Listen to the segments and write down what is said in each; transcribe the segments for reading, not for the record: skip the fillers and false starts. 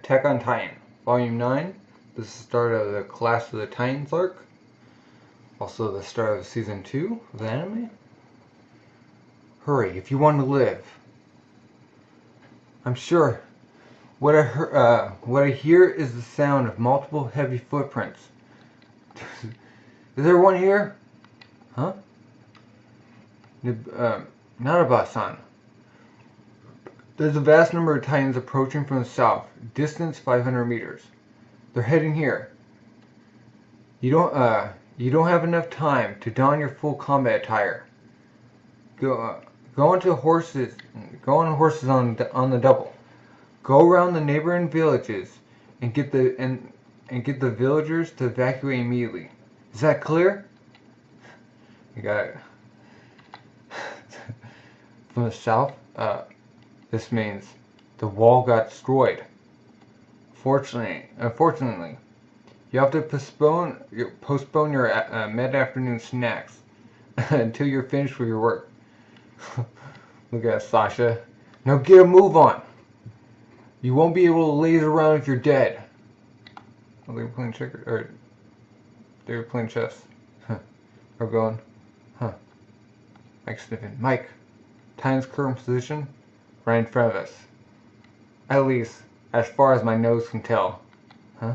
Attack on Titan, Volume 9. This is the start of the Clash of the Titans arc. Also the start of Season 2 of the anime. Hurry, if you want to live. I'm sure. What I hear is the sound of multiple heavy footprints. Is there one here? Huh? Not a Basan. There's a vast number of Titans approaching from the south, distance 500 meters. They're heading here. You don't have enough time to don your full combat attire. Go on horses on the double. Go around the neighboring villages and get the villagers to evacuate immediately. Is that clear? You got it. From the south, this means the wall got destroyed. Unfortunately, you have to postpone your mid-afternoon snacks until you're finished with your work. Look at Sasha. Now get a move on. You won't be able to laze around if you're dead. Oh, they were playing checkers, or they were playing chess. Huh. We're going. Huh. Mike sniffing. Mike, Titan's current position, right in front of us. At least, as far as my nose can tell. Huh?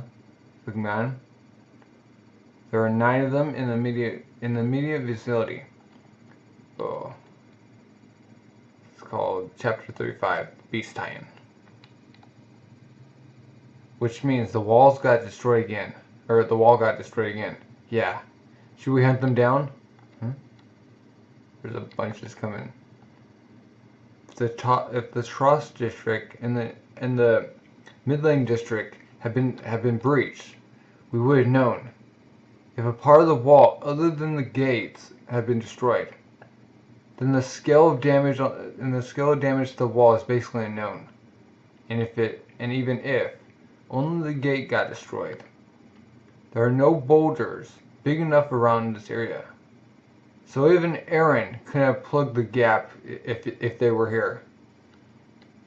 Looking at him. There are 9 of them in the immediate vicinity. Oh. It's called Chapter 35, Beast Titan. Which means the walls got destroyed again. Or the wall got destroyed again. Yeah. Should we hunt them down? There's a bunch just coming. If the Trust District and the Midland District have been breached, we would have known. If a part of the wall other than the gates had been destroyed, then the scale of damage to the wall is basically unknown. And even if only the gate got destroyed, there are no boulders big enough around this area. So even Aaron could have plugged the gap if they were here.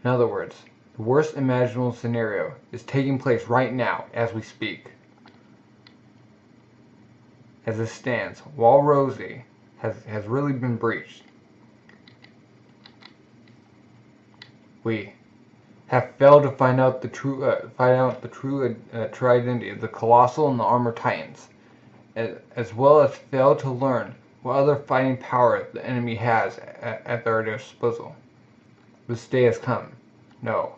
In other words, the worst imaginable scenario is taking place right now as we speak. As it stands, Wall Rosie has really been breached. We have failed to find out the true identity of the Colossal and the Armored Titans, as well as failed to learn what other fighting power the enemy has at their disposal. This day has come. No.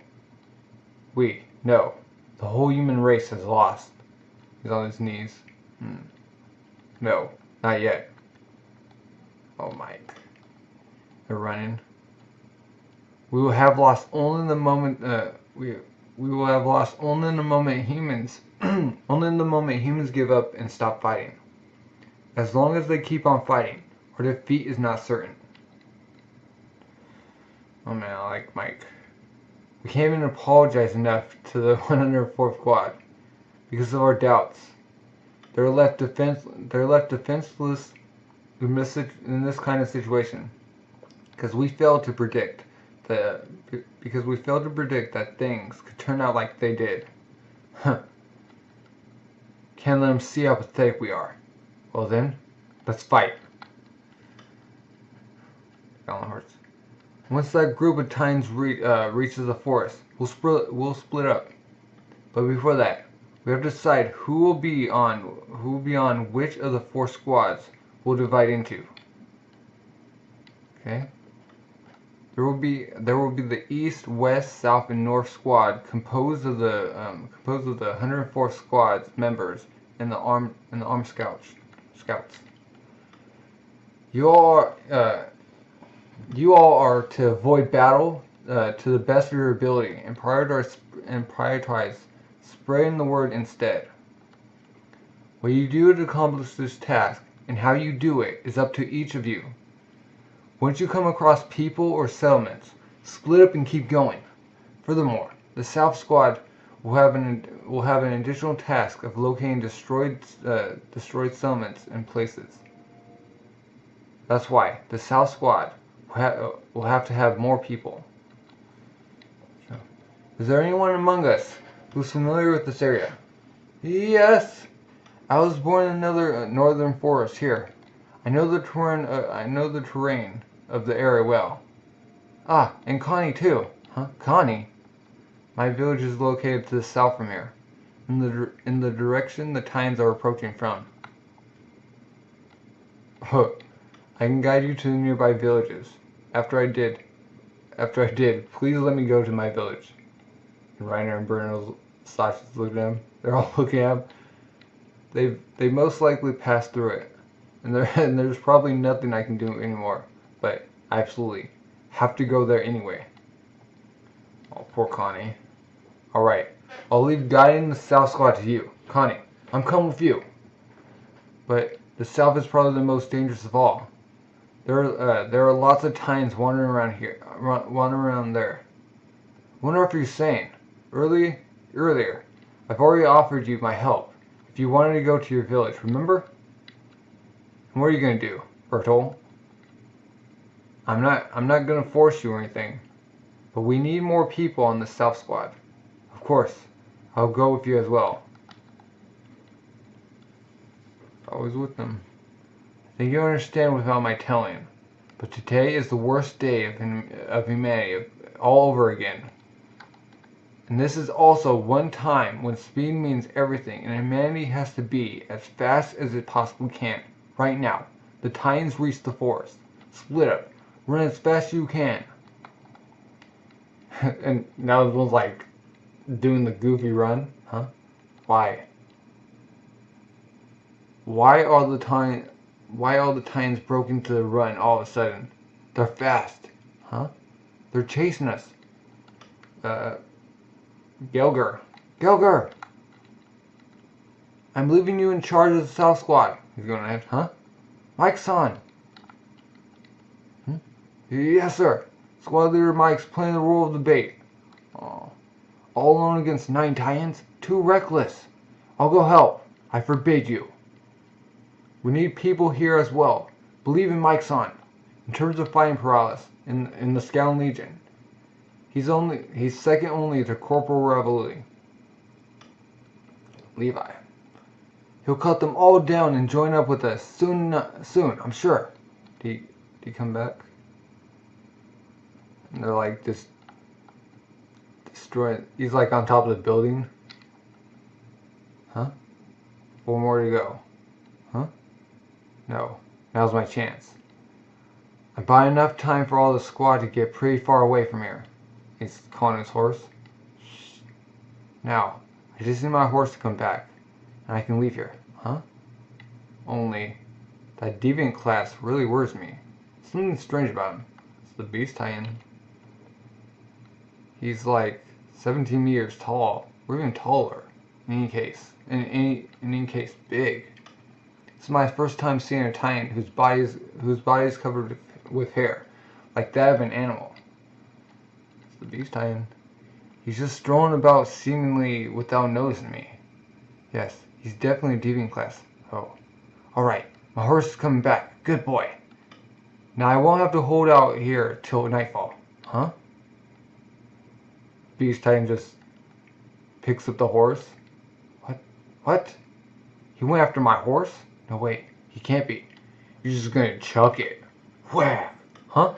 No. The whole human race has lost. He's on his knees. No, not yet. Oh, Mike. They're running. We will have lost only in the moment. We will have lost only in the moment humans. Only in the moment humans give up and stop fighting. As long as they keep on fighting, our defeat is not certain. Oh man, I like Mike. We can't even apologize enough to the 104th Squad because of our doubts. They're left defenseless in this kind of situation because we failed to predict that things could turn out like they did. Huh. Can't let them see how pathetic we are. Well then, let's fight. On the horse. Once that group of Titans reaches the forest, we'll split up. But before that, we have to decide who will be on which of the 4 squads we'll divide into. Okay. There will be the East, West, South, and North squad composed of the 104th squad's members and the armed scouts. You all are to avoid battle to the best of your ability and prioritize spreading the word instead. What you do to accomplish this task and how you do it is up to each of you. Once you come across people or settlements, split up and keep going. Furthermore, the South Squad will have an additional task of locating destroyed settlements and places. That's why the South Squad will have to have more people. Is there anyone among us Who's familiar with this area? Yes! I was born in another northern forest here. I know the terrain of the area well. Ah, and Connie too. Huh? Connie? My village is located to the south from here, in the direction the Titans are approaching from. Huh. I can guide you to the nearby villages. After I did, please let me go to my village. And Reiner and Bruno's slashes look at him. They're all looking at him. They most likely passed through it. And there's probably nothing I can do anymore. But I absolutely have to go there anyway. Oh, poor Connie. Alright, I'll leave guiding the South Squad to you. Connie, I'm coming with you. But the South is probably the most dangerous of all. There are lots of Titans wandering around here, wandering around there. Wonder if you're sane. Earlier, I've already offered you my help. If you wanted to go to your village, remember? And what are you gonna do, Bertol? I'm not gonna force you or anything. But we need more people on the South Squad. Of course, I'll go with you as well. Always with them. I think you understand without my telling. But today is the worst day of humanity all over again. And this is also one time when speed means everything and humanity has to be as fast as it possibly can. Right now, the Titans reach the forest. Split up. Run as fast as you can. And now everyone's like doing the goofy run. Huh? Why? Why are the Titans broke into the run all of a sudden? They're fast. Huh? They're chasing us. Gelger! I'm leaving you in charge of the South Squad. He's going ahead. Huh? Mike's on. Yes, sir. Squad leader Mike's playing the role of the bait. Oh. All alone against 9 Titans? Too reckless. I'll go help. I forbid you. We need people here as well. Believe in Mike's on. In terms of fighting prowess in the Scout Legion, he's second only to Corporal Revelli. Levi. He'll cut them all down and join up with us soon. I'm sure. Did he come back? And they're like just destroying. He's like on top of the building. Huh? 4 more to go. Huh? No. Now's my chance. I buy enough time for all the squad to get pretty far away from here. He's calling his horse. Shh. Now, I just need my horse to come back, and I can leave here. Huh? Only, that deviant class really worries me. Something strange about him. It's the Beast Titan. He's like 17 meters tall, or even taller. In any case, big. This is my first time seeing a Titan whose body is covered with hair, like that of an animal. It's the Beast Titan. He's just strolling about seemingly without noticing me. Yes, he's definitely deviant class. Oh. Alright, my horse is coming back. Good boy. Now I won't have to hold out here till nightfall. Huh? Beast Titan just picks up the horse. What? He went after my horse? No, wait. He can't be. He's just gonna chuck it. Wham! Huh?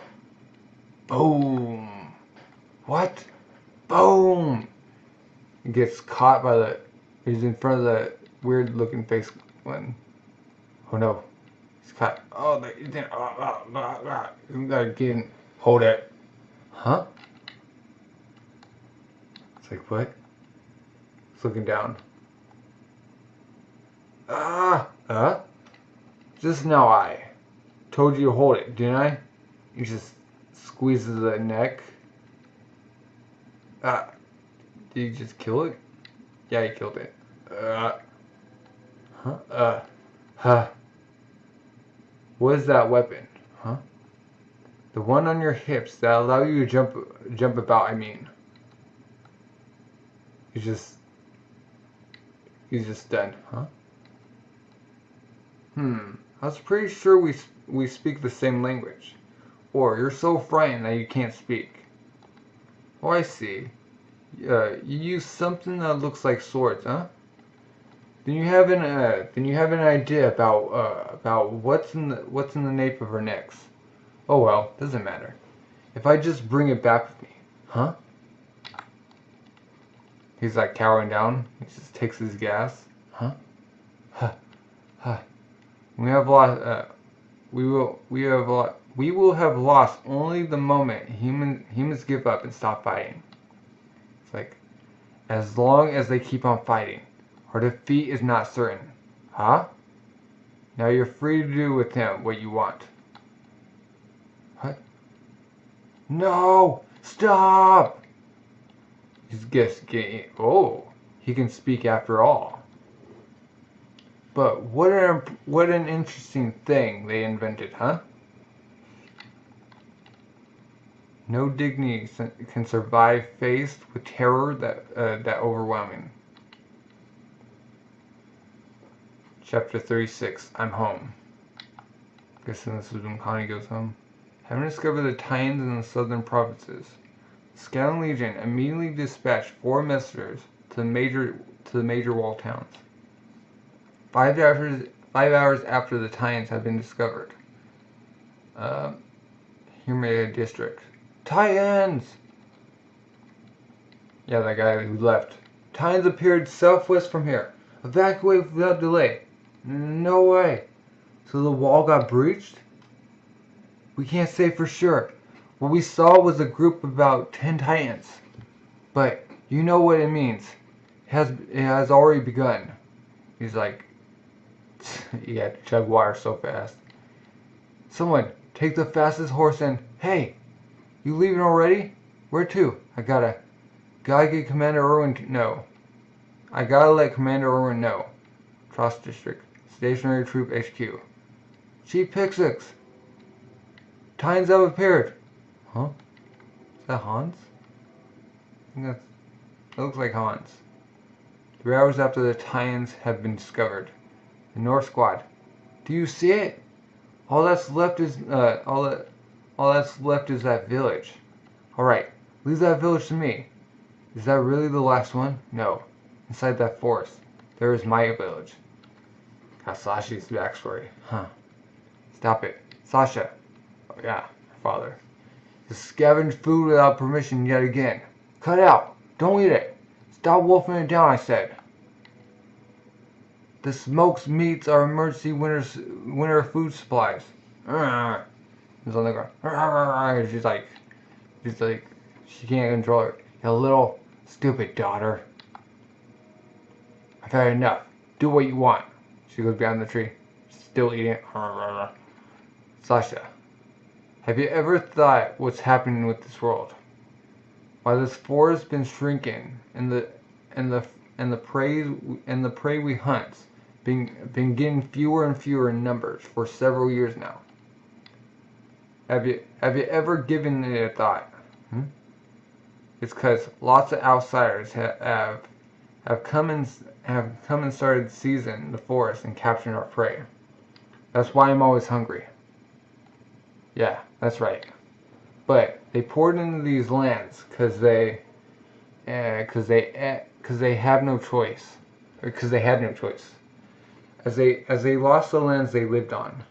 Boom! What? Boom! He gets caught by the... He's in front of the weird looking face one. Oh no. He's caught. Oh, you gotta get in. Hold it. Huh? It's like, what? He's looking down. Just now I told you to hold it, didn't I? He just squeezes the neck. Did he just kill it? Yeah, he killed it. What is that weapon? Huh? The one on your hips that allow you to jump about, I mean. He's just done, huh? I was pretty sure we speak the same language. Or you're so frightened that you can't speak. Oh, I see. You use something that looks like swords, huh? Then you have an idea about what's in the nape of her necks. Oh well, doesn't matter. If I just bring it back with me, huh? He's like cowering down. He just takes his gas, huh? Huh, huh. We have lost. We will have lost only the moment humans give up and stop fighting. It's like, as long as they keep on fighting, our defeat is not certain. Huh? Now you're free to do with him what you want. What? No! Stop! He's just getting... Oh, he can speak after all. But what an interesting thing they invented, huh? No dignity can survive faced with terror that overwhelming. Chapter 36. I'm home. Guessing this is when Connie goes home. Having discovered the Titans in the southern provinces, the Scouting Legion immediately dispatched 4 messengers to the major wall towns. 5 hours after the Titans had been discovered, Humida district. Titans! Yeah, that guy who left. Titans appeared southwest from here. Evacuate without delay. No way. So the wall got breached? We can't say for sure. What we saw was a group of about 10 Titans. But you know what it means. It has already begun. He's like, he had to chug water so fast. Someone, take the fastest horse and... Hey! You leaving already? Where to? Gotta get Commander Irwin to know. I gotta let Commander Irwin know. Trost District. Stationary Troop HQ. Chief Pixix! Titans have appeared! Huh? Is that Hans? I think that looks like Hans. 3 hours after the Titans have been discovered. The North Squad. Do you see it? All that's left is that village. Alright, leave that village to me. Is that really the last one? No. Inside that forest, there is my village. Got Sasha's backstory. Huh. Stop it. Sasha. Oh yeah, her father. You scavenged food without permission yet again. Cut out. Don't eat it. Stop wolfing it down, I said. The smoked meats are emergency winter food supplies. He's on the ground. She's like, she can't control it. You little stupid daughter. I've had enough. Do what you want. She goes behind the tree, still eating it. Sasha, have you ever thought what's happening with this world? Why this forest been shrinking, and the prey we hunt been getting fewer and fewer in numbers for several years now. Have you ever given it a thought? It's because lots of outsiders have come and started seizing the forest and capturing our prey. That's why I'm always hungry. Yeah, that's right. But they poured into these lands because they have no choice, or because they had no choice. As they lost the lands they lived on.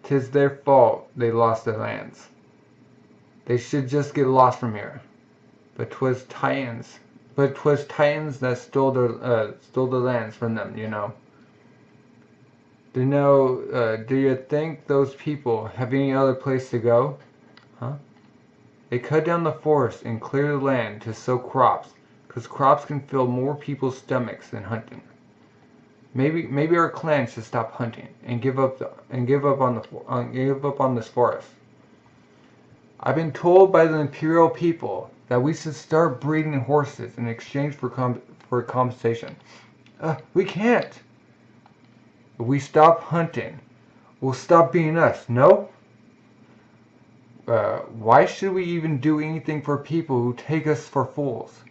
'Tis their fault they lost their lands. They should just get lost from here. But 'twas Titans that stole the lands from them, you know. Do you think those people have any other place to go? Huh? They cut down the forest and clear the land to sow crops, 'cause crops can fill more people's stomachs than hunting. Maybe our clan should stop hunting and give up on this forest. I've been told by the Imperial people that we should start breeding horses in exchange for compensation. We can't. If we stop hunting, we'll stop being us, no? Why should we even do anything for people who take us for fools?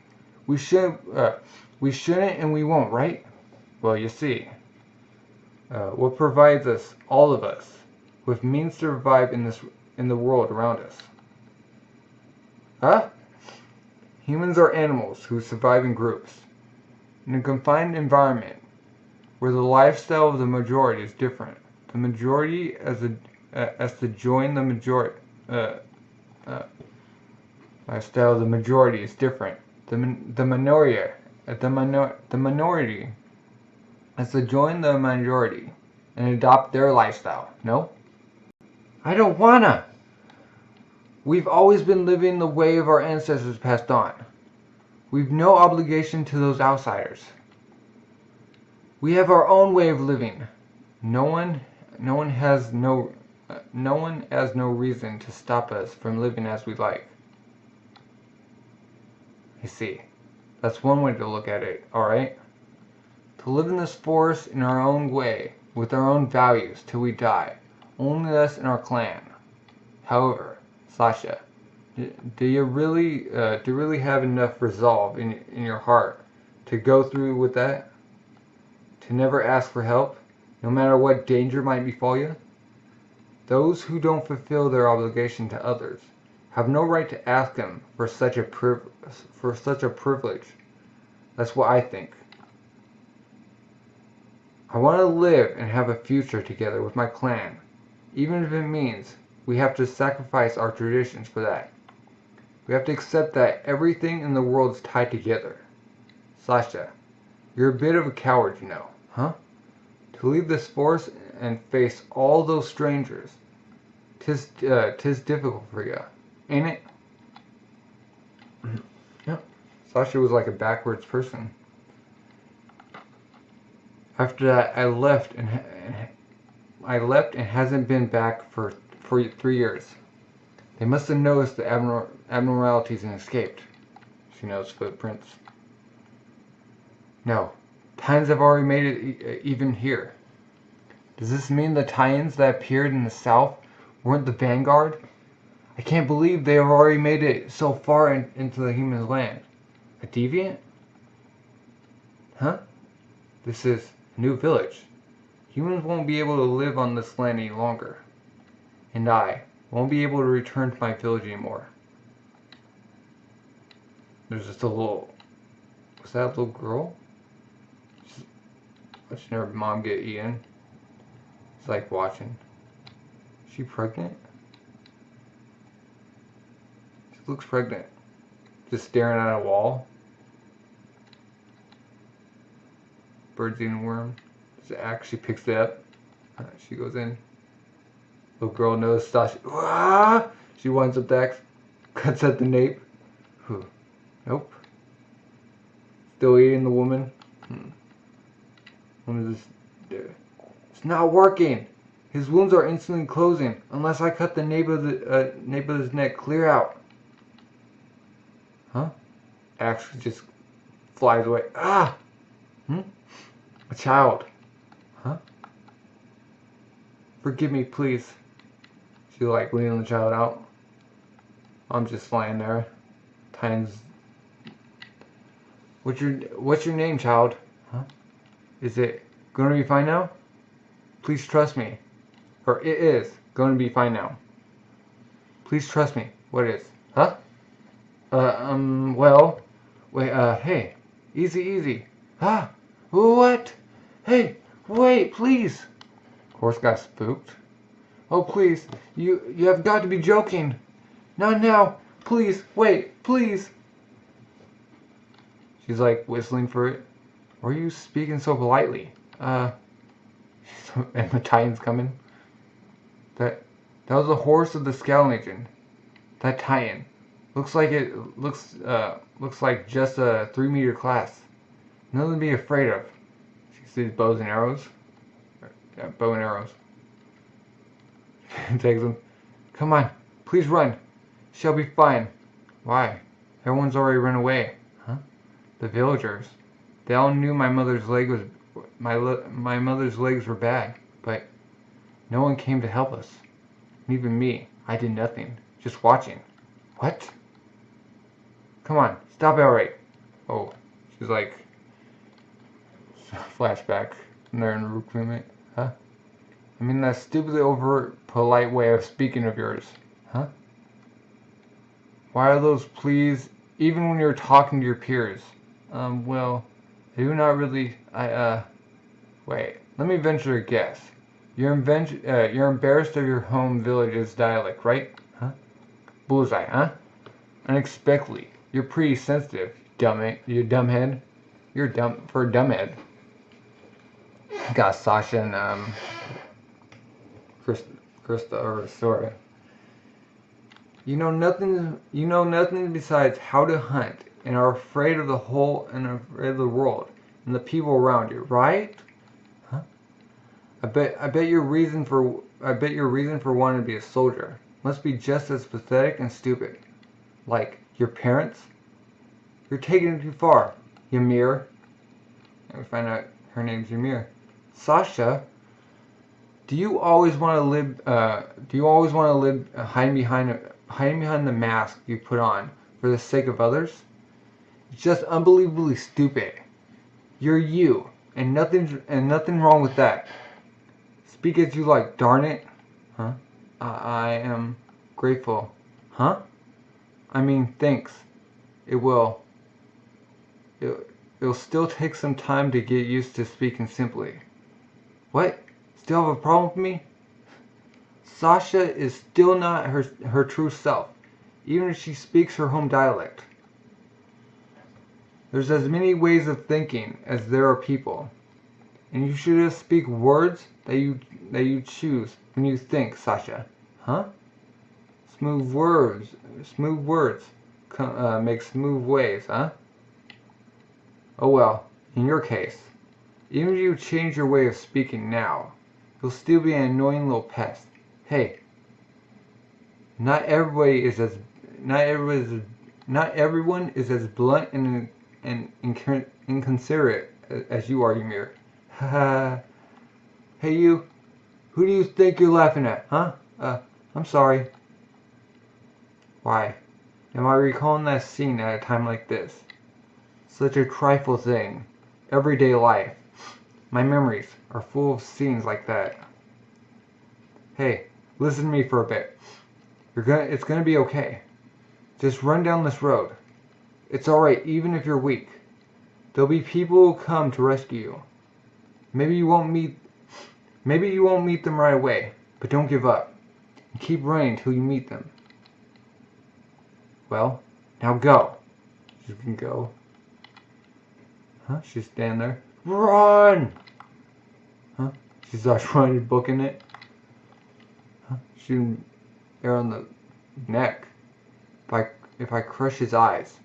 We shouldn't and we won't, right? Well, you see, what provides us, all of us, with means to survive in the world around us? Huh? Humans are animals who survive in groups. In a confined environment, where the lifestyle of the majority is different. The majority as to join the majority. Lifestyle of the majority is different. The minority as to join the majority and adopt their lifestyle. No? I don't wanna! We've always been living the way of our ancestors passed on. We've no obligation to those outsiders. We have our own way of living. No one has no reason to stop us from living as we like. I see. That's one way to look at it, alright? To live in this forest in our own way, with our own values, till we die. Only us and our clan. However, Sasha, do you really have enough resolve in your heart to go through with that? To never ask for help, no matter what danger might befall you? Those who don't fulfill their obligation to others have no right to ask them for such a privilege. That's what I think. I want to live and have a future together with my clan, even if it means we have to sacrifice our traditions for that. We have to accept that everything in the world is tied together. Sasha, you're a bit of a coward, you know, huh? To leave this forest and face all those strangers, tis difficult for you, ain't it? Yeah. Sasha was like a backwards person. After that, I left and hasn't been back for 3 years. They must have noticed the abnormalities and escaped. She knows footprints. No, Titans have already made it even here. Does this mean the Titans that appeared in the south weren't the vanguard? I can't believe they have already made it so far into the human land. A deviant? Huh? This is a new village. Humans won't be able to live on this land any longer. And I won't be able to return to my village anymore. There's just a little... Was that a little girl? Watching her mom get eaten. It's like watching. Is she pregnant? She looks pregnant. Just staring at a wall. Bird's eating a worm. There's an axe. She picks it up. She goes in. Little girl knows Sasha. Ah! She winds up the axe. Cuts at the nape. Nope. Still eating the woman. What is this do? It's not working. His wounds are instantly closing unless I cut the nape of his neck clear out. Huh? Axe just flies away. Ah! A child. Huh? Forgive me, please. She like leaning the child out. I'm just lying there. Times. What's your name, child? Huh? Is it going to be fine now? Please trust me. Or it is going to be fine now. Please trust me. What is? Huh? Well. Wait, hey. Easy. Ah! What? Hey! Wait, please! Horse got spooked. Oh, please. You have got to be joking. Not now. Please, wait, please. She's like whistling for it. Why are you speaking so politely? And the Titan's coming. That was the horse of the Scout Legion. That Titan. Looks like just a 3-meter class. Nothing to be afraid of. She sees bows and arrows. Yeah, bow and arrows. Takes them. Come on, please run. She'll be fine. Why? Everyone's already run away. Huh? The villagers. They all knew my mother's leg was my mother's legs were bad, but no one came to help us. Even me. I did nothing. Just watching. What? Come on, stop it already. Oh, she's like flashback. And they're in a recruitment. Huh? I mean that stupidly overt, polite way of speaking of yours. Huh? Why are those please even when you're talking to your peers. Well, I do not really. Wait. Let me venture a guess. You're embarrassed of your home village's dialect, right? Huh? Bullseye, huh? Unexpectedly. You're pretty sensitive, you dumbhead. You're dumb for a dumbhead. Got Sasha and Krista or Sora. You know nothing besides how to hunt, and are afraid of the world and the people around you, right? Huh? I bet your reason for wanting to be a soldier must be just as pathetic and stupid. Like your parents? You're taking it too far, Ymir. And we find out her name's Ymir. Sasha, do you always want to live hiding behind the mask you put on for the sake of others? It's just unbelievably stupid. You're you, and nothing wrong with that. Speak as you like, darn it. Huh? I am grateful. Huh? I mean, thanks. It'll still take some time to get used to speaking simply. What? Still have a problem with me? Sasha is still not her true self, even if she speaks her home dialect. There's as many ways of thinking as there are people, and you should just speak words that you choose when you think, Sasha. Huh? Smooth words make smooth waves, huh? Oh well, in your case, even if you change your way of speaking now, you'll still be an annoying little pest. Hey, not everyone is as blunt and inconsiderate as you are, Ymir. Haha. Hey you, who do you think you're laughing at, huh? I'm sorry. Why? Am I recalling that scene at a time like this? Such a trifle thing. Everyday life. My memories are full of scenes like that. Hey, listen to me for a bit. It's gonna be okay. Just run down this road. It's alright even if you're weak. There'll be people who come to rescue you. Maybe you won't meet them right away, but don't give up. And keep running till you meet them. Well, now go. You can go. Huh? She's standing there. Run! Huh? She starts running, booking it. Huh? Shooting arrow on the neck. If I crush his eyes,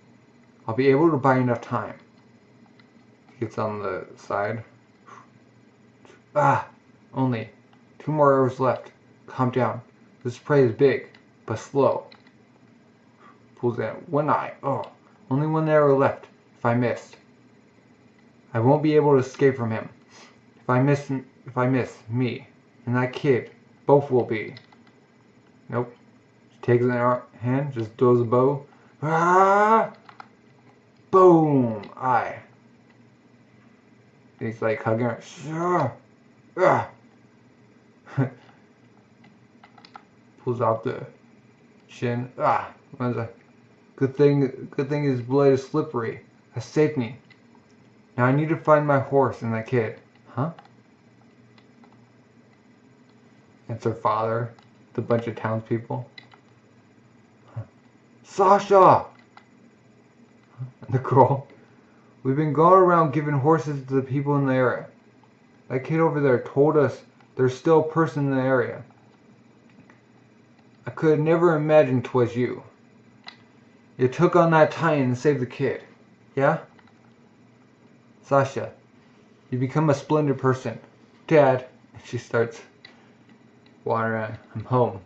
I'll be able to buy enough time. He gets on the side. Only 2 more arrows left. Calm down. This prey is big, but slow. Pulls out one eye. Oh, only 1 arrow left. If I missed, I won't be able to escape from him. If I miss, me and that kid both will be. Nope. She takes it in her hand, just throws a bow. Boom! Eye. And he's like hugging her. Pulls out the chin. Good thing his blade is slippery. That saved me. Now I need to find my horse and that kid. Huh? It's her father. The bunch of townspeople. Huh. Sasha! And the girl. We've been going around giving horses to the people in the area. That kid over there told us there's still a person in the area. I could have never imagined 'twas you. You took on that tie-in and saved the kid. Yeah? Sasha, you become a splendid person. Dad, she starts wandering around. I'm home.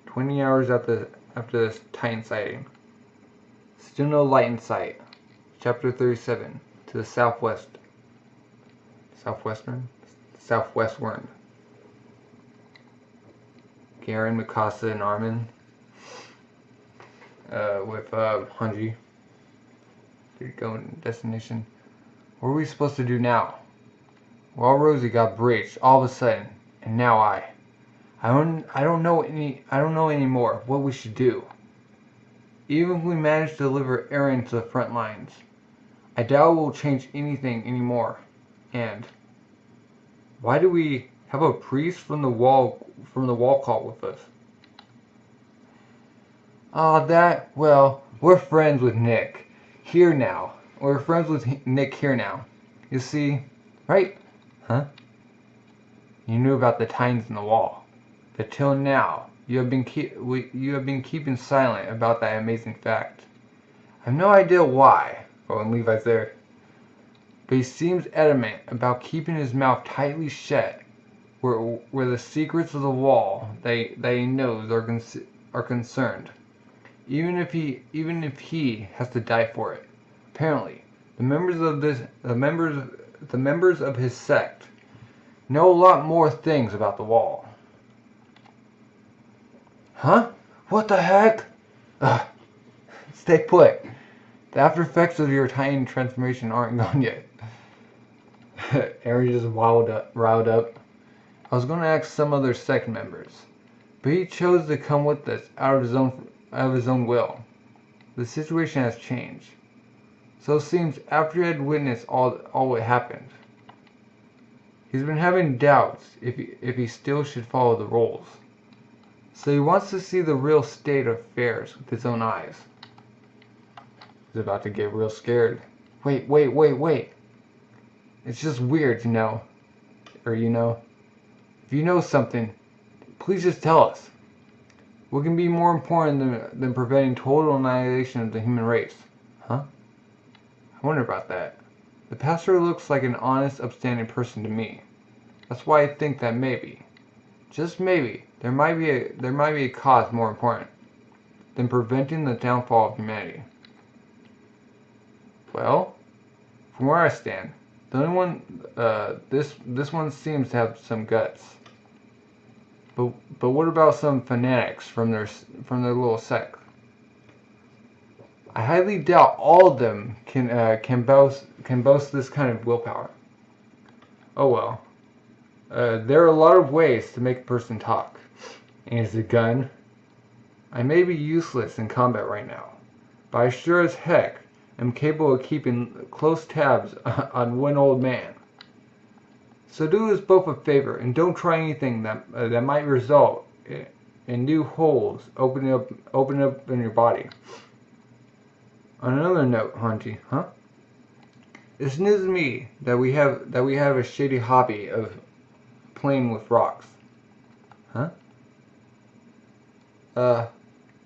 20 hours after this Titan sighting. Still no light in sight. Chapter 37. To the southwest. Southwestward. Garen, Mikasa, and Armin. With Hanji. They're going destination. What are we supposed to do now? Well, Rosie got breached all of a sudden, and now I don't know anymore what we should do. Even if we manage to deliver Eren to the front lines, I doubt we'll change anything anymore. And why do we have a priest from the wall cult with us? Well, we're friends with Nick here now. We're friends with Nick here now. You see, right? Huh? You knew about the tines in the wall, but till now you have been keeping silent about that amazing fact. I have no idea why. Oh, and Levi's there. But he seems adamant about keeping his mouth tightly shut, where the secrets of the wall that he knows are concerned. Even if he has to die for it. Apparently, the members of his sect know a lot more things about the wall. Huh? What the heck? Ugh. Stay put. The after effects of your Titan transformation aren't gone yet. Eren just riled up. I was going to ask some other sect members, but he chose to come with us out of his own will. The situation has changed. So it seems after he had witnessed all what happened, he's been having doubts if he still should follow the rules. So he wants to see the real state of affairs with his own eyes. He's about to get real scared. Wait. It's just weird, you know. Or you know. If you know something, please just tell us. What can be more important than preventing total annihilation of the human race? Huh? I wonder about that. The pastor looks like an honest, upstanding person to me. That's why I think that maybe, just maybe, there might be a cause more important than preventing the downfall of humanity. Well, from where I stand, the only one, this one seems to have some guts. But what about some fanatics from their little sect? I highly doubt all of them can boast this kind of willpower. Oh well. There are a lot of ways to make a person talk. And it's a gun. I may be useless in combat right now, but I sure as heck am capable of keeping close tabs on one old man. So do us both a favor and don't try anything that might result in new holes opening up in your body. On another note, Hanji, huh? It's news to me that we have a shady hobby of playing with rocks. Huh?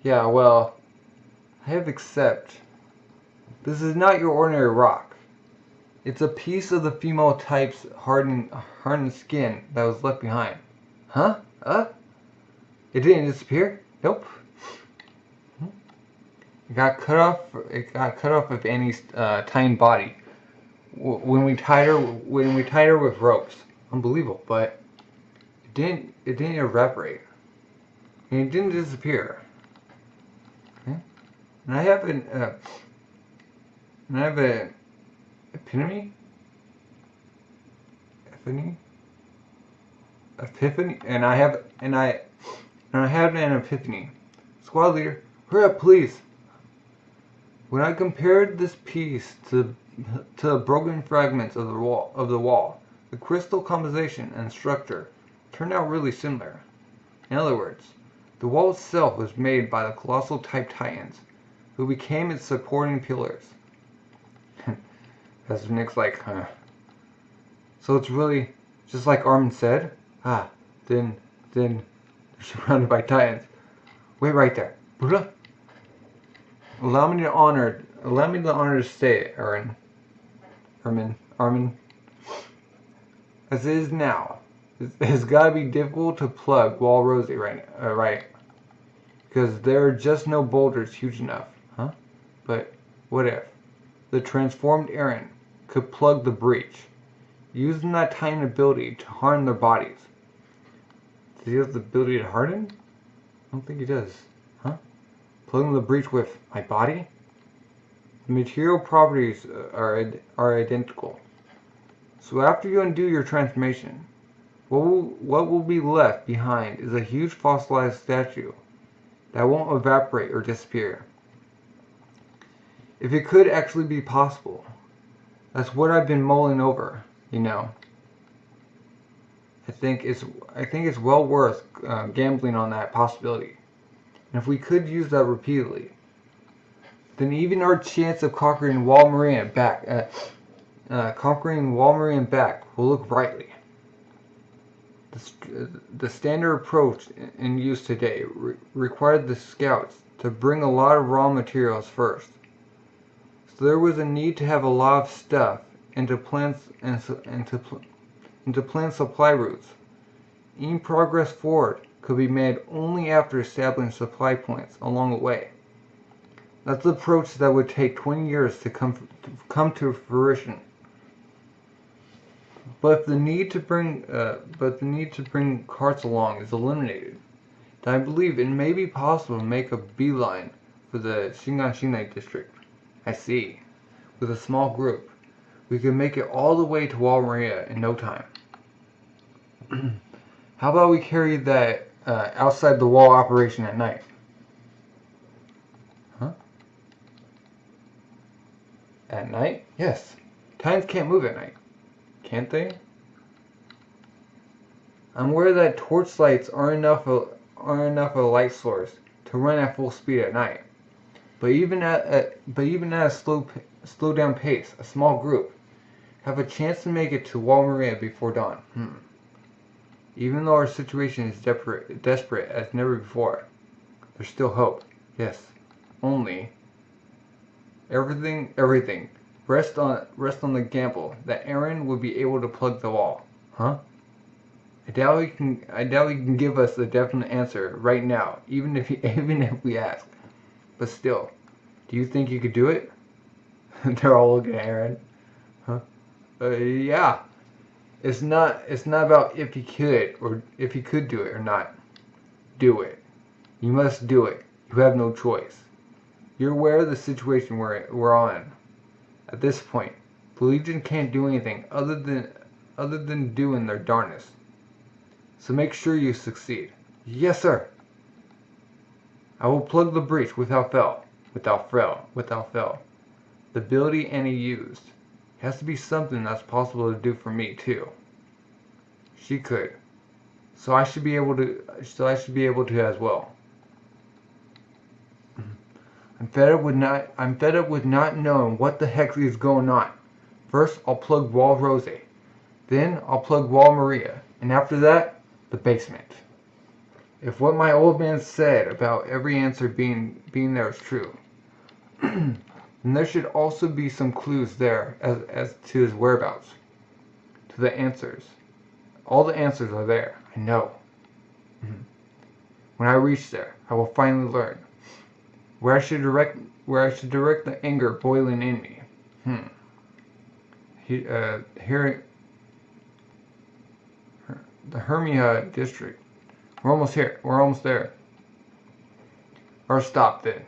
Yeah, well, I have to accept. This is not your ordinary rock. It's a piece of the female type's hardened skin that was left behind. Huh? It didn't disappear? Nope. It got cut off of Annie's tiny body when we tied her with ropes. Unbelievable, but it didn't evaporate, and it didn't disappear. Okay? And I have an epiphany, and I have an epiphany. Squad leader, hurry up, please. When I compared this piece to the broken fragments of the wall, the crystal composition and structure turned out really similar. In other words, the wall itself was made by the colossal type titans, who became its supporting pillars. As Nick's like, huh. So it's really just like Armin said? Then they're surrounded by titans. Wait right there. Allow me the honor to say it, Armin. As it is now, it's gotta be difficult to plug Wall Rosie right? Because there are just no boulders huge enough, huh? But what if the transformed Eren could plug the breach, using that tiny ability to harden their bodies? Does he have the ability to harden? I don't think he does, huh? Plugging the breach with my body? The material properties are identical. So after you undo your transformation, what will be left behind is a huge fossilized statue that won't evaporate or disappear. If it could actually be possible. That's what I've been mulling over, you know. I think it's well worth gambling on that possibility. And if we could use that repeatedly, then even our chance of conquering Walmaria back will look brightly. The standard approach in use today required the scouts to bring a lot of raw materials first. So there was a need to have a lot of stuff and to plan supply routes. Any progress forward could be made only after establishing supply points along the way. That's the approach that would take 20 years to come to fruition. But the need to bring carts along is eliminated, then I believe it may be possible to make a beeline for the Shiganshina district. I see. With a small group, we could make it all the way to Walmaria in no time. How about we carry that outside the wall operation at night? Huh? At night? Yes. Titans can't move at night. Can't they? I'm aware that torchlights aren't enough of a light source to run at full speed at night. But even at a slow down pace, a small group have a chance to make it to Walmaria before dawn. Even though our situation is desperate as never before, there's still hope. Yes. Only everything. Rest on the gamble that Aaron would be able to plug the wall. Huh? I doubt he can give us a definite answer right now, even if we ask. But still, do you think you could do it? They're all looking at Aaron. Huh? Yeah. It's not about if he could or if he could do it or not. Do it. You must do it. You have no choice. You're aware of the situation we're on. At this point, the Legion can't do anything other than doing their darnest. So make sure you succeed. Yes, sir. I will plug the breach without fail. The ability Annie used. It has to be something that's possible to do for me too. She could. So I should be able to as well. I'm fed up with not knowing what the heck is going on. First, I'll plug Wall Rose. Then, I'll plug Wall Maria. And after that, the basement. If what my old man said about every answer being there is true, then there should also be some clues there as to his whereabouts. To the answers. All the answers are there. I know. When I reach there, I will finally learn where I should direct the anger boiling in me. Here, the Hermia district. We're almost here. We're almost there. Or stop then.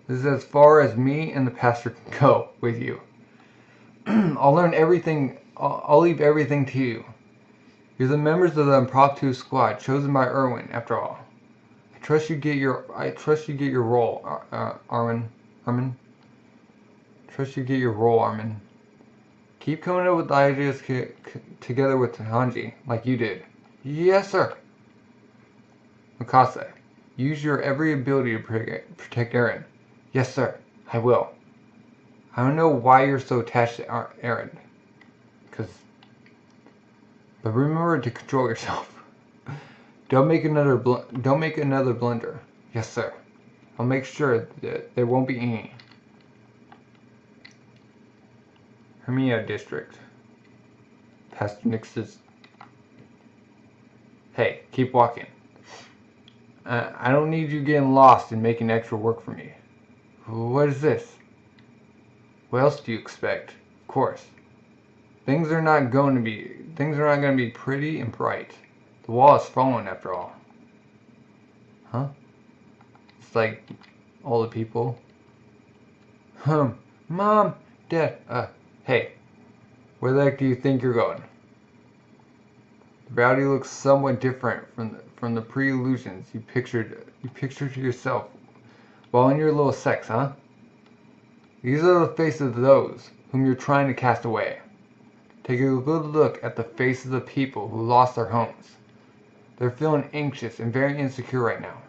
This is as far as me and the pastor can go with you. I'll learn everything. I'll leave everything to you. You're the members of the impromptu squad chosen by Erwin, after all. I trust you get your role, Armin. Trust you get your role, Armin. Keep coming up with ideas together with Hanji, like you did. Yes, sir. Mikasa, use your every ability to protect Eren. Yes, sir. I will. I don't know why you're so attached to Eren. But remember to control yourself. Don't make another blunder. Yes, sir. I'll make sure that there won't be any. Hermia District. Pastor Nix's. Hey, keep walking. I don't need you getting lost and making extra work for me. What is this? What else do you expect? Of course. Things are not going to be pretty and bright. The wall is falling after all. Huh? It's like all the people. Mom, Dad, hey. Where the heck do you think you're going? The reality looks somewhat different from the pre-illusions you pictured to yourself while in your little sex, huh? These are the faces of those whom you're trying to cast away. Take a good look at the faces of people who lost their homes. They're feeling anxious and very insecure right now.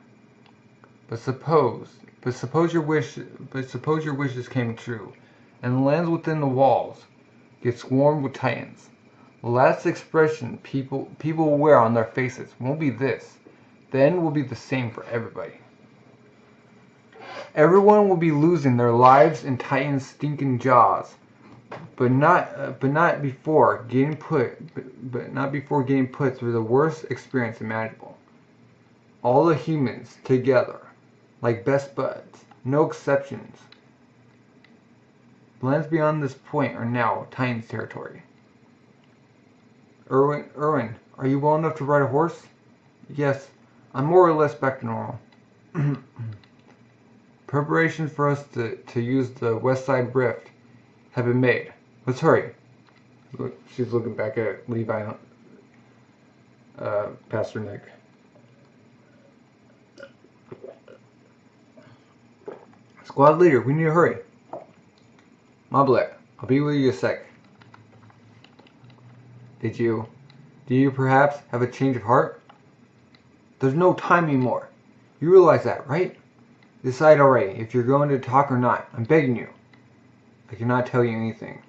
But suppose your wishes came true, and the lands within the walls get swarmed with titans. The last expression people will wear on their faces won't be this. The end will be the same for everybody. Everyone will be losing their lives in Titan's stinking jaws, but not before getting put through the worst experience imaginable. All the humans together, like best buds, no exceptions. Lands beyond this point are now Titan's territory. Erwin, are you well enough to ride a horse? Yes, I'm more or less back to normal. Preparations for us to use the West Side Rift have been made. Let's hurry. She's looking back at Levi, Pastor Nick. Squad leader, we need to hurry. Moblet, I'll be with you a sec. Do you perhaps have a change of heart? There's no time anymore. You realize that, right? Decide already if you're going to talk or not. I'm begging you. I cannot tell you anything.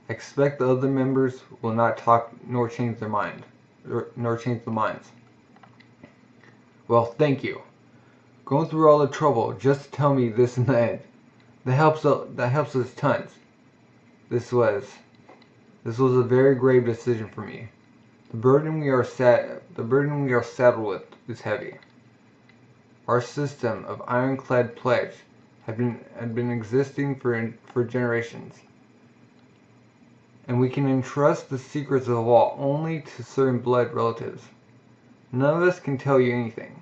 I expect the other members will not talk nor change their mind, nor change the minds. Well, thank you. Going through all the trouble just to tell me this in the end. That helps us tons. This was a very grave decision for me. The burden we are saddled with is heavy. Our system of ironclad pledge had been existing for generations, and we can entrust the secrets of the wall only to certain blood relatives. None of us can tell you anything.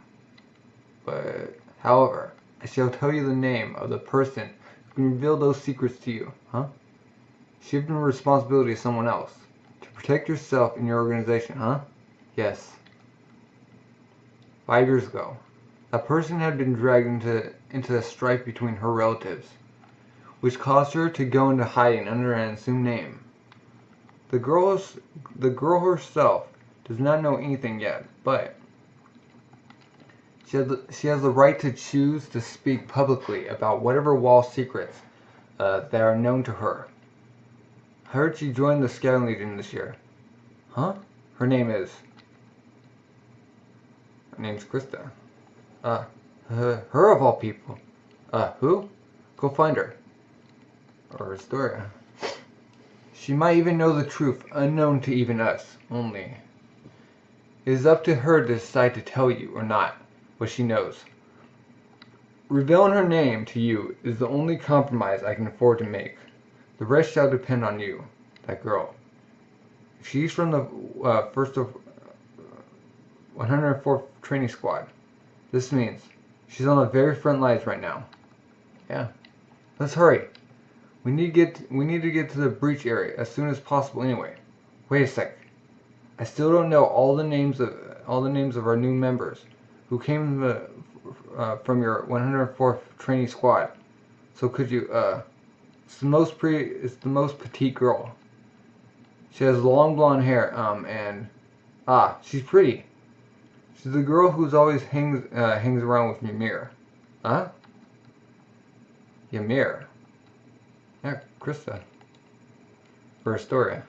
But, however, I shall tell you the name of the person who can reveal those secrets to you. Huh? Shifting responsibility to someone else. To protect yourself and your organization, huh? Yes. 5 years ago, that person had been dragged into a strife between her relatives, which caused her to go into hiding under an assumed name. The girl herself does not know anything yet, but she has the right to choose to speak publicly about whatever wall secrets that are known to her. I heard she joined the Scouting Legion this year. Huh? Her name's Krista. Her of all people. Who? Go find her. Or Astoria. She might even know the truth, unknown to even us, only. It is up to her to decide to tell you or not what she knows. Revealing her name to you is the only compromise I can afford to make. The rest shall depend on you, that girl. If she's from the 104th Training Squad, this means she's on the very front lines right now. Yeah. Let's hurry. We need to get to the breach area as soon as possible anyway. Wait a sec. I still don't know all the names of our new members who came from your 104th Training Squad. So could you it's the most petite girl. She has long blonde hair and she's pretty. She's the girl who's always hangs around with Ymir. Huh? Ymir. Yeah, Krista. For Astoria.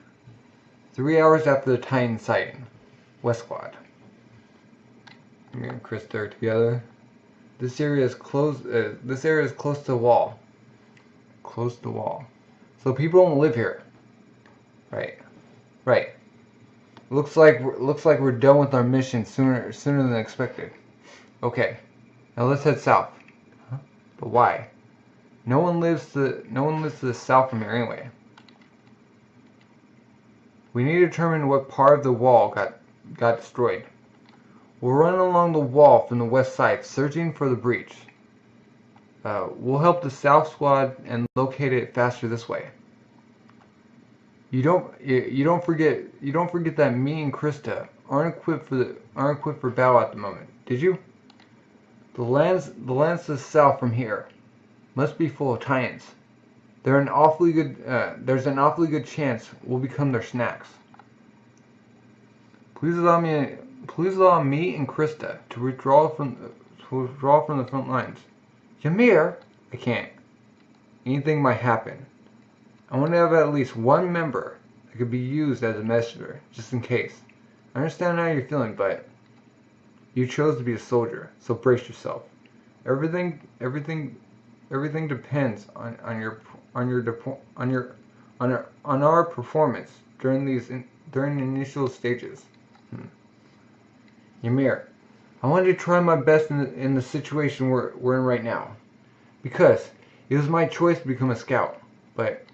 3 hours after the Titan sighting. West Squad. Me and Krista are together. This area is close to the wall. Close to the wall. So people don't live here. Right. Looks like we're done with our mission sooner than expected. Okay. Now let's head south. Huh? But why? No one lives to the south from here anyway. We need to determine what part of the wall got destroyed. We'll run along the wall from the west side, searching for the breach. We'll help the South Squad and locate it faster this way. You don't forget that me and Krista aren't equipped for battle at the moment. Did you? The lands to the south from here must be full of Titans. There's an awfully good chance we'll become their snacks. Please allow me and Krista to withdraw from the front lines. Ymir, I can't. Anything might happen. I want to have at least one member that could be used as a messenger, just in case. I understand how you're feeling, but you chose to be a soldier, so brace yourself. Everything depends on our performance during the initial stages. Ymir, I wanted to try my best in the situation we're in right now, because it was my choice to become a scout. But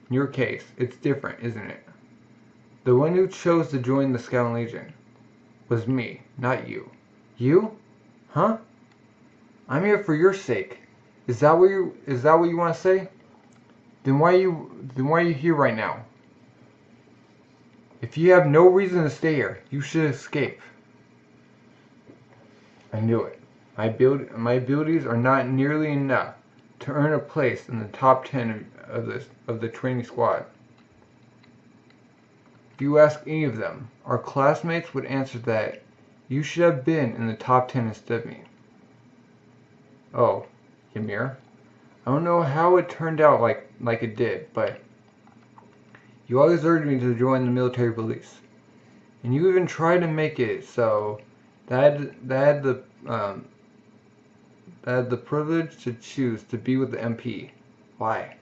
in your case, it's different, isn't it? The one who chose to join the Scout Legion was me, not you. You? Huh? I'm here for your sake. Is that what you want to say? Then why are you here right now? If you have no reason to stay here, you should escape. I knew it. My abilities are not nearly enough to earn a place in the top 10 of the training squad. If you ask any of them, our classmates would answer that you should have been in the top 10 instead of me. Oh, Ymir, I don't know how it turned out like it did, but you always urged me to join the military police, and you even tried to make it so that I had the privilege to choose to be with the MP. Why?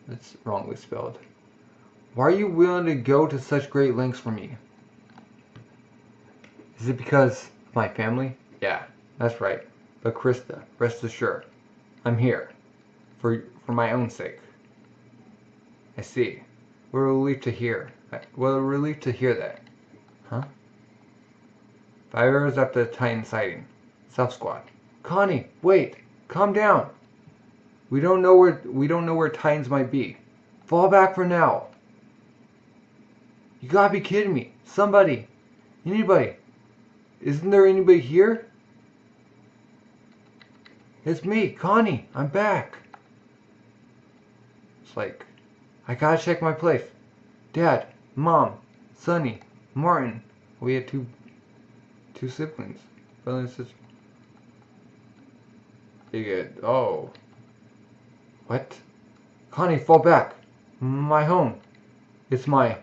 That's wrongly spelled. Why are you willing to go to such great lengths for me? Is it because of my family? Yeah, that's right. But Krista, rest assured, I'm here for my own sake. I see. What a relief to hear. That. Huh? 5 hours after the Titan sighting. South Squad. Connie, wait! Calm down! We don't know where Titans might be. Fall back for now. You gotta be kidding me. Somebody. Anybody. Isn't there anybody here? It's me, Connie. I'm back. It's like, I gotta check my place. Dad, Mom, Sonny, Martin. We had two siblings. Brother and sister. Oh. What? Connie, fall back. My home. It's my...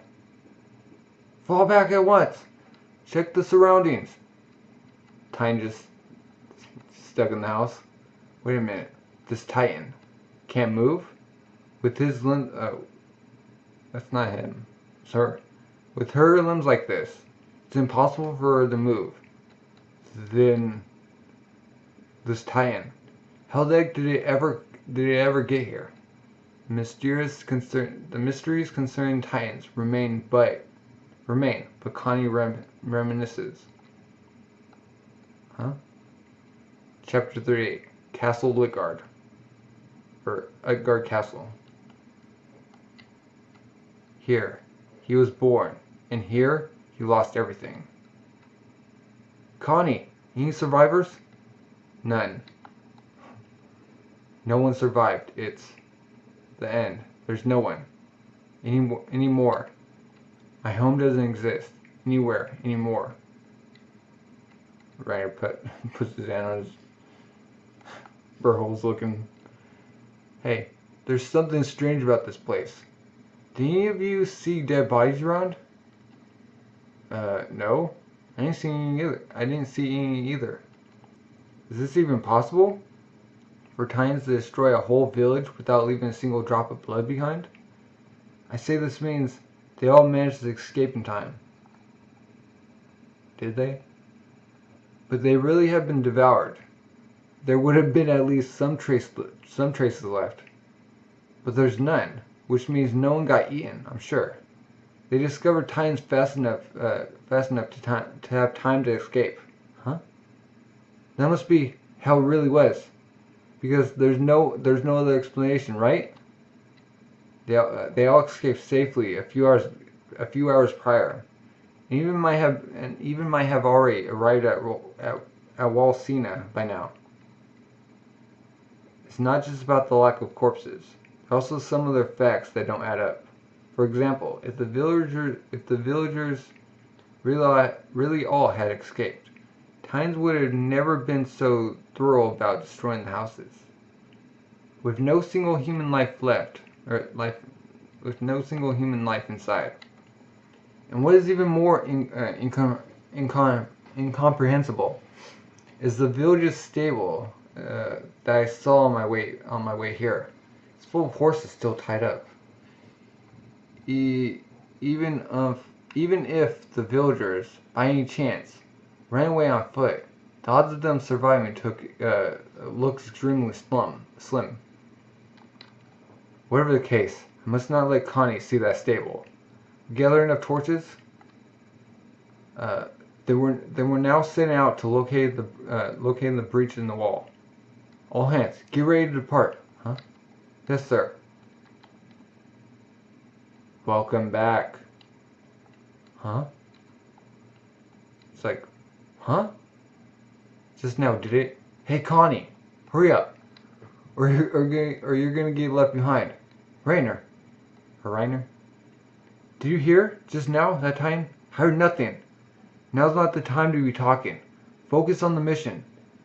Fall back at once. Check the surroundings. Titan just stuck in the house. Wait a minute. This Titan can't move? With his limbs... Oh. That's not him. It's her. With her limbs like this, it's impossible for her to move. Then... This Titan. How the heck did it ever get here? The mysteries concerning Titans remain, but Connie reminisces. Huh? Chapter 38. Castle Utgard. Or Utgard Castle. Here, he was born, and here, he lost everything. Connie, any survivors? None. No one survived. It's the end. There's no one. Anymore. My home doesn't exist. Anywhere. Anymore. Ryder puts his hand on his burholes looking. Hey, there's something strange about this place. Did any of you see dead bodies around? No. I didn't see any either. Is this even possible? For Titans to destroy a whole village without leaving a single drop of blood behind? I say this means they all managed to escape in time. Did they? But they really have been devoured. There would have been at least some traces left. But there's none, which means no one got eaten, I'm sure. They discovered Titans fast enough to have time to escape. Huh? That must be how it really was. Because there's no other explanation, right? They all escaped safely a few hours prior. even might have already arrived at Walsina by now. It's not just about the lack of corpses. There are also some other facts that don't add up. For example, if the villagers really all had escaped, Tynes would have never been so thorough about destroying the houses. With no single human life left, with no single human life inside. And what is even more incomprehensible is the village's stable that I saw on my way here. It's full of horses still tied up. Even if the villagers, by any chance, ran away on foot, the odds of them surviving looks extremely slim. Whatever the case, I must not let Connie see that stable. Gather enough torches. They were now sent out to locate the breach in the wall. All hands, get ready to depart. Huh? Yes, sir. Welcome back. Huh? It's like, huh? Just now, did it? Hey, Connie, hurry up, or you're gonna get left behind. Rainer. Did you hear just now that time? I heard nothing. Now's not the time to be talking. Focus on the mission.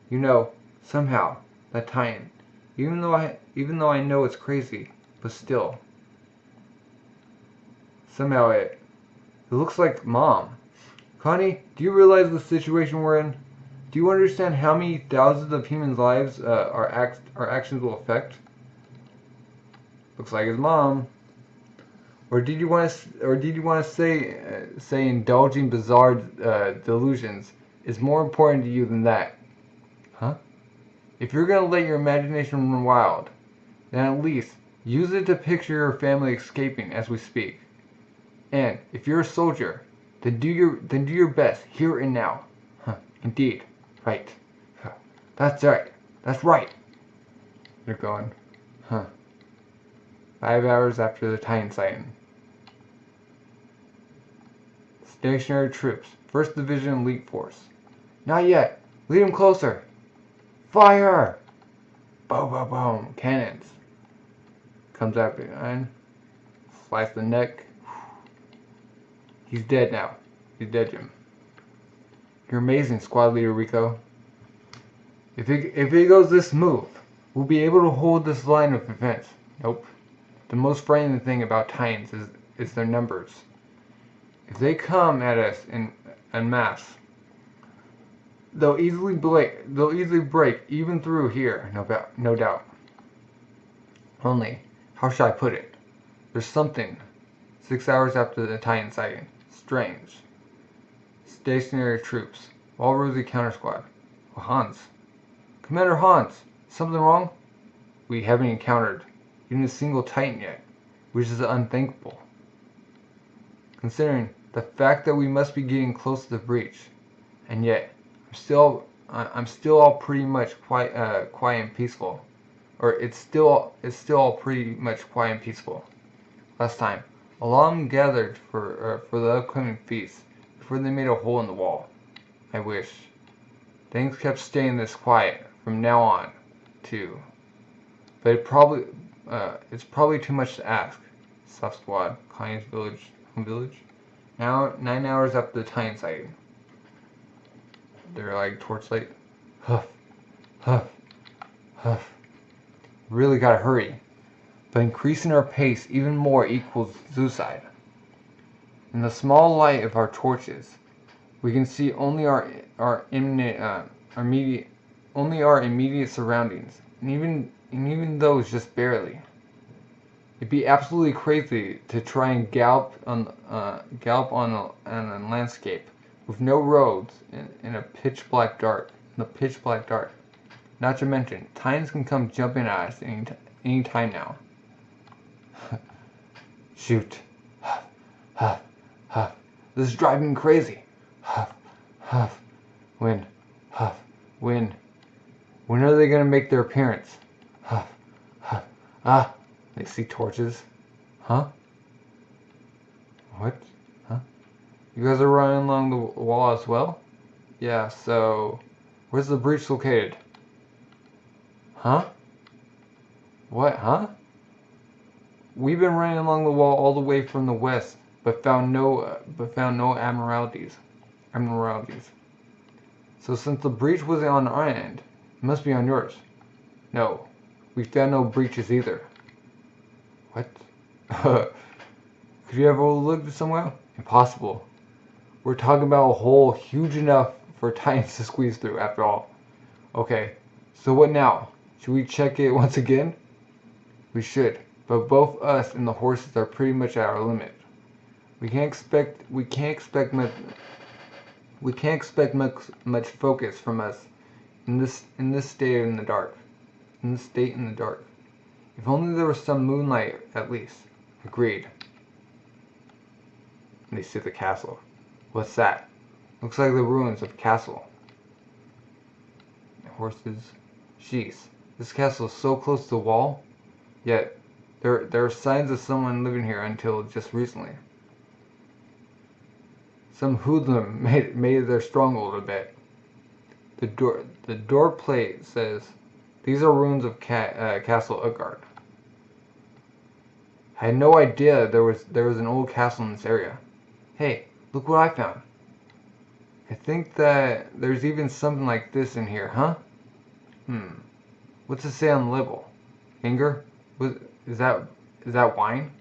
You know, somehow, that time. Even though I know it's crazy, but still. Somehow it looks like Mom. Connie, do you realize the situation we're in? Do you understand how many thousands of humans' lives our actions will affect? Looks like it's Mom. Or did you want to say indulging bizarre delusions is more important to you than that? Huh? If you're gonna let your imagination run wild, then at least use it to picture your family escaping as we speak. And if you're a soldier, then do your best here and now. Huh? Indeed, right. Huh. That's right. That's right. You're going. Huh. 5 hours after the Titan sighting. Stationary troops. 1st Division Elite Force. Not yet. Lead them closer. Fire! Boom, boom, boom. Cannons. Comes out behind. Slice the neck. He's dead now. He's dead, Jim. You're amazing, Squad Leader Rico. If it goes this smooth, we'll be able to hold this line of defense. Nope. The most frightening thing about Titans is their numbers. If they come at us in mass, they'll easily break even through here, no doubt. Only, how shall I put it? There's something. 6 hours after the Titan sighting. Strange. Stationary troops. Walrosy counter squad. Oh, Hans. Commander Hans, something wrong? We haven't encountered even a single Titan yet, which is unthinkable. Considering the fact that we must be getting close to the breach, and yet I'm still all pretty much quiet and peaceful, or it's still all pretty much quiet and peaceful. Last time, Alam gathered for the upcoming feast before they made a hole in the wall. I wish things kept staying this quiet from now on, too. But it's probably too much to ask. South Squad, Connie's home village. Now 9 hours after the Titan sighting. They're like torchlight. Huff, huff, huff. Really gotta hurry. But increasing our pace even more equals suicide. In the small light of our torches, we can see only our immediate surroundings, and even those just barely. It'd be absolutely crazy to try and gallop on a landscape with no roads in the pitch black dark. Not to mention, Titans can come jumping at us any time now. Shoot. Huff, huff, huff. This is driving me crazy. Huff, huff. When? Huff, when? When are they gonna make their appearance? Huff, huff. Ah, they see torches. Huh? What? Huh? You guys are running along the wall as well? Yeah, so where's the breach located? Huh? What, huh? We've been running along the wall all the way from the west, but found no abnormalities. So since the breach was on our end, it must be on yours. No, we found no breaches either. What? Could you have overlooked it somewhere? Impossible. We're talking about a hole huge enough for titans to squeeze through, after all. Okay, so what now? Should we check it once again? We should, but both us and the horses are pretty much at our limit. We can't expect much focus from us in this state in the dark. If only there was some moonlight, at least. Agreed. And they see the castle. What's that? Looks like the ruins of a castle. Horses. Jeez, this castle is so close to the wall, yet there are signs of someone living here until just recently. Some hoodlum made their stronghold a bit. The door plate says, "These are ruins of Castle Utgard." I had no idea there was an old castle in this area. Hey, look what I found. I think that there's even something like this in here, huh? What's it say on the label? Anger? Is that wine?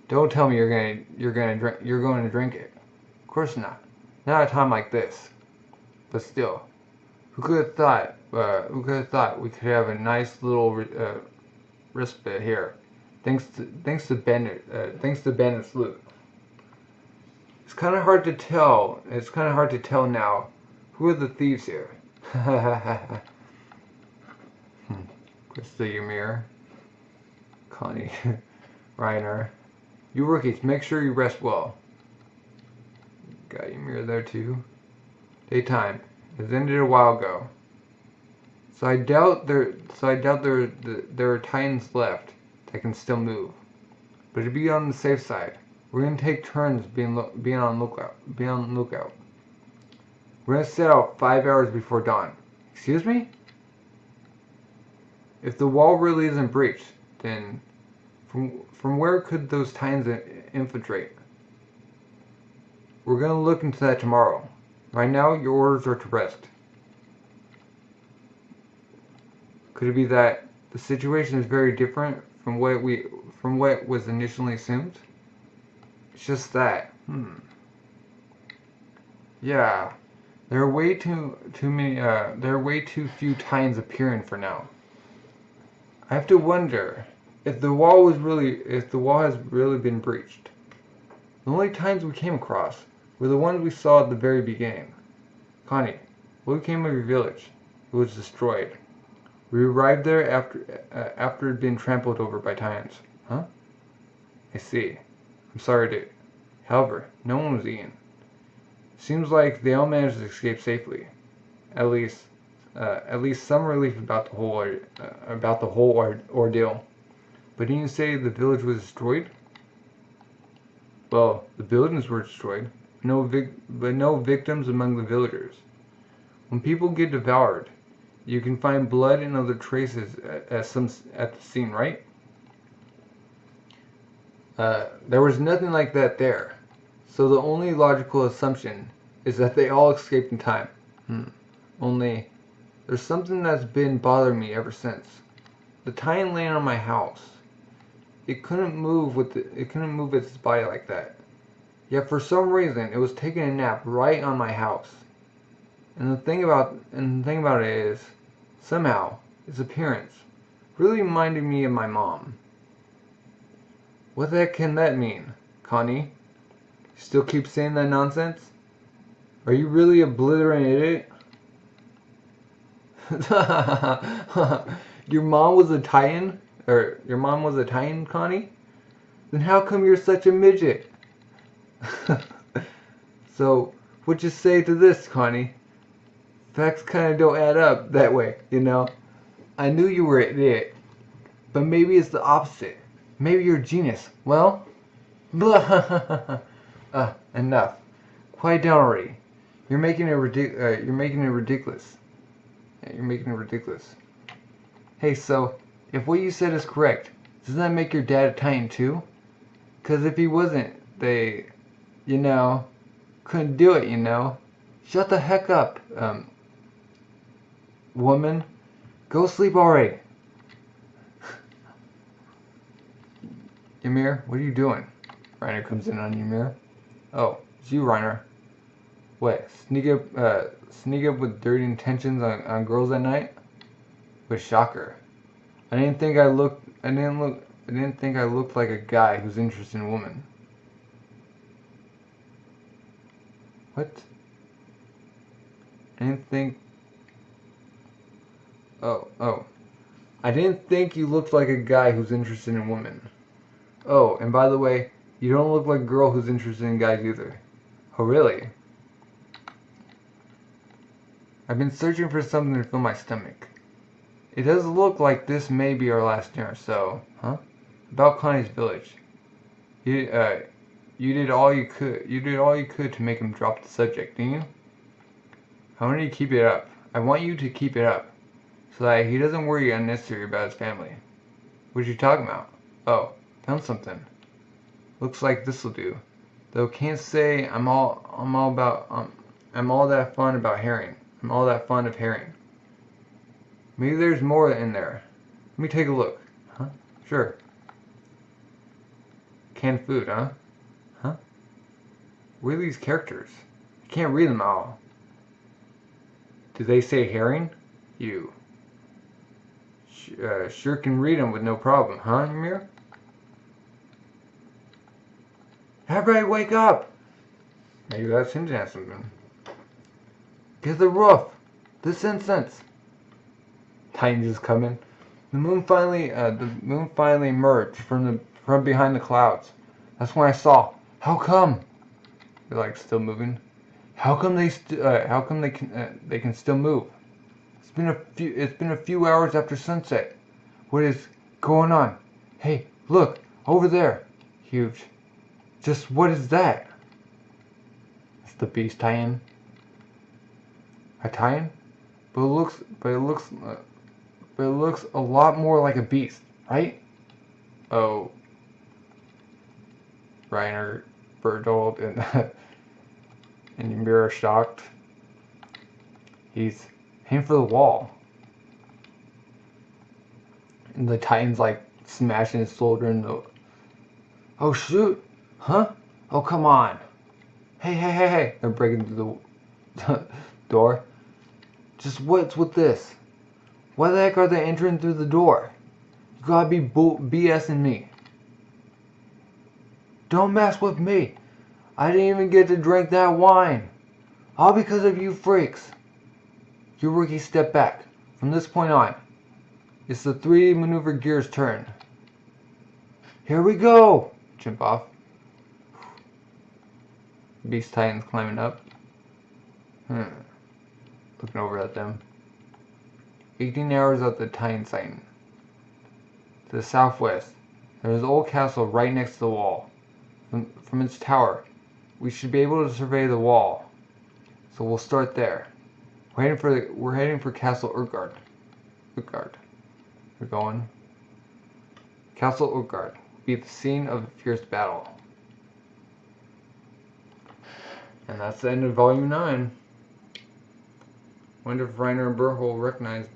Don't tell me you're going to drink it. Of course not. Not at a time like this. But still, who could have thought we could have a nice little respite here, thanks to Bandit's loot. It's kind of hard to tell. Now. Who are the thieves here? Krista Ymir, Connie, Reiner. You rookies, make sure you rest well. Got Ymir there too. Daytime. It ended a while ago. So I doubt there are titans left that can still move. But to be on the safe side, we're gonna take turns being on lookout. We're gonna set out 5 hours before dawn. Excuse me? If the wall really isn't breached, then from where could those titans infiltrate? We're gonna look into that tomorrow. Right now, your orders are to rest. Could it be that the situation is very different from what was initially assumed? It's just that. Yeah, there are way too few titans appearing for now. I have to wonder if the wall has really been breached. The only titans we came across were the ones we saw at the very beginning. Connie, what became of your village? It was destroyed. We arrived there after it had been trampled over by titans. Huh? I see. I'm sorry, dude. However, no one was eaten. Seems like they all managed to escape safely. At least some relief about the whole ordeal. But didn't you say the village was destroyed? Well, the buildings were destroyed, but no victims among the villagers. When people get devoured, you can find blood and other traces at the scene, right? There was nothing like that there, so the only logical assumption is that they all escaped in time. Only, there's something that's been bothering me ever since. The titan laying on my house. It couldn't move its body like that. Yet for some reason, it was taking a nap right on my house. And the thing about it is, somehow, its appearance really reminded me of my mom. What the heck can that mean, Connie? You still keep saying that nonsense? Are you really a blithering idiot? Your mom was a titan? Or your mom was a titan, Connie? Then how come you're such a midget? So, what you say to this, Connie? Facts kind of don't add up that way, you know? I knew you were an idiot. But maybe it's the opposite. Maybe you're a genius. Well, enough. Quiet down already. You're making it ridiculous. You're making it ridiculous. Yeah, you're making it ridiculous. Hey, so if what you said is correct, doesn't that make your dad a Titan too? Because if he wasn't, they, couldn't do it. Shut the heck up, woman. Go sleep already. Ymir, what are you doing? Reiner comes in on Ymir. Oh, it's you, Reiner. What? Sneak up with dirty intentions on girls at night? What shocker. I didn't think I looked like a guy who's interested in women. What? I didn't think... Oh. I didn't think you looked like a guy who's interested in women. Oh, and by the way, you don't look like a girl who's interested in guys either. Oh, really? I've been searching for something to fill my stomach. It does look like this may be our last dinner, so, huh? About Connie's village. You did all you could. You did all you could to make him drop the subject, didn't you? I want you to keep it up. I want you to keep it up, so that he doesn't worry unnecessarily about his family. What are you talking about? Oh, found something. Looks like this'll do. Though can't say I'm all that fond about herring. I'm all that fond of herring. Maybe there's more in there. Let me take a look. Huh? Sure. Canned food, huh? Huh? Where are these characters? I can't read them all. Do they say herring? You. Sure can read them with no problem, huh, Ymir? Everybody wake up! Maybe that's him to something. Get the roof! This incense! Titan's just coming. The moon finally emerged from behind the clouds. That's when I saw. How come? They're like still moving. How come they can still move? It's been a few hours after sunset. What is going on? Hey, look over there. Huge. Just what is that? It's the beast Titan. A Titan? But it looks a lot more like a beast, right? Oh. Reiner, Bertold, and Ymir are shocked. He's aiming for the wall. And the Titan's like smashing his shoulder in the... Oh shoot! Huh? Oh come on! Hey! They're breaking through the door. Just what's with this? Why the heck are they entering through the door? You gotta be BSing me. Don't mess with me. I didn't even get to drink that wine. All because of you freaks. You rookie, step back. From this point on, it's the 3D maneuver gear's turn. Here we go! Jump off. Beast Titan's climbing up. Looking over at them. 18 hours at the Titan Titan. To the southwest, there is an old castle right next to the wall. From its tower, we should be able to survey the wall. So we'll start there. We're heading for Castle Utgard. We're going. Castle Utgard be the scene of a fierce battle. And that's the end of Volume 9. Wonder if Reiner and Berthold recognized